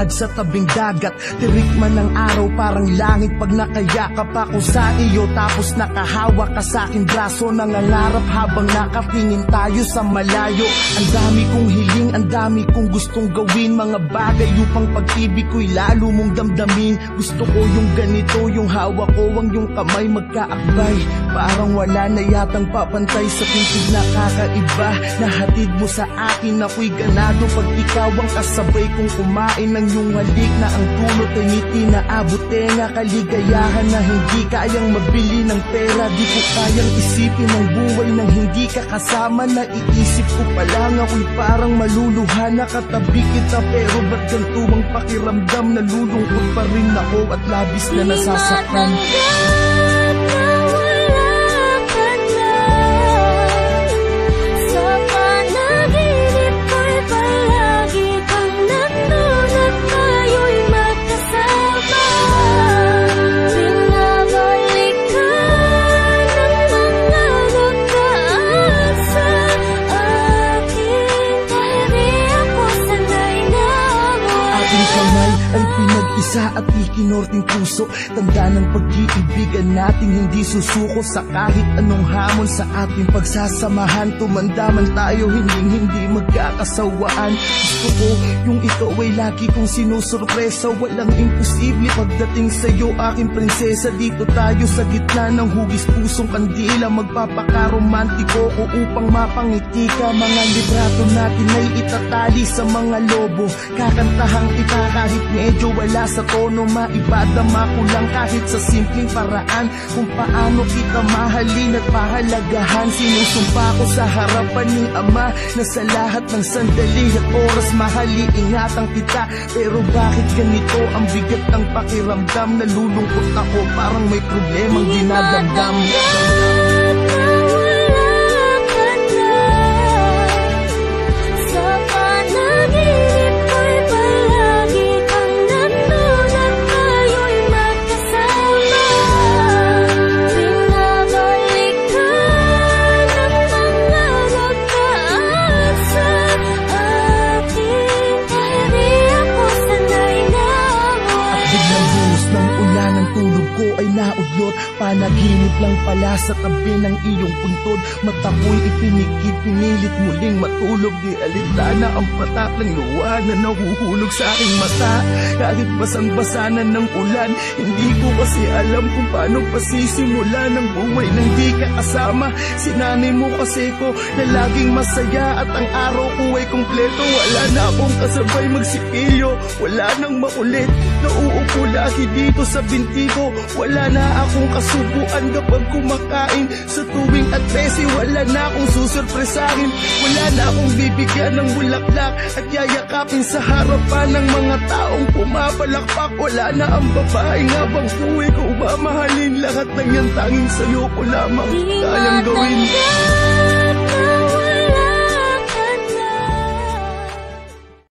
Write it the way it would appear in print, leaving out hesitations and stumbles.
naglalakad sa tabing dagat. Tirik man ng araw parang langit pag nakayakap ako sa iyo. Tapos nakahawak ka sa aking braso, nangangarap habang nakatingin tayo sa malayo. Ang dami kong hiling, ang dami kong gustong gawin, mga bagay upang pag-ibig ko'y lalo mong damdamin. Gusto ko yung ganito, yung hawak ko, ang yung kamay magkaakbay. Parang wala na yatang papantay sa pintig na kakaiba. Nahatid mo sa akin, ako'y ganado pag ikaw ang kasabay kong kumain ng iyong halik na ang dulot ay ngiti na abutenga. Kaligayahan na hindi kayang mabili ng pera. Di ko kayang isipin ang buhay nang hindi ka kasama. Naiisip ko pa lang ako'y parang maluluha. Nakatabi kita pero ba't ganito ang pakiramdam? Nalulungkot pa rin ako at labis na nasasaktan. Isa at ikinorting puso, tanda ng pag-iibigan natin hindi susuko sa kahit anong hamon sa ating pagsasamahan. Tumanda man tayo, hindi magkakasawaan. Gusto ko yung ikaw ay lagi kong sinusurpresa. Walang imposible pagdating sa'yo, aking prinsesa. Dito tayo sa gitna ng hugis pusong kandila. Magpapakaromantiko ko upang mapangiti ka. Mga librato natin ay itatali sa mga lobo. Kakantahang kita kahit medyo wala sa tono, maibadama ko lang kahit sa simpleng paraan kung paano kita mahalin at pahalagahan. Sinusumpa ko sa harapan ni Ama na sa lahat ng sandali at oras mahali ingatan kita. Pero bakit ganito ang bigat ng pakiramdam? Nalulungkot ako parang may problemang dinadamdam. Panaginip lang pala sa tabi ng iyong puntod. Mata ko'y ipinikit, pinilit muling matulog. Di alitana ang patak ng luha na nahuhulog sa aking mata. Kahit basang-basanan ng ulan, hindi ko kasi alam kung paano pasisimula ng buhay nang di ka kasama. Sinanay mo kasi ko na laging masaya at ang araw ko ay kumpleto. Wala na akong kasabay magsipilyo, wala nang makulit. Nauupo lagi dito sa binti ko. Wala na akong kasubuan kapag kumakain. Sa tuwing at 13, wala na akong susurpresahin. Wala na akong bibigyan ng bulaklak at yayakapin sa harapan ng mga taong pumapalakpak. Wala na ang babaeng habang buhay ko mamahalin. Lahat ng yan tanging sa'yo ko lamang kayang gawin.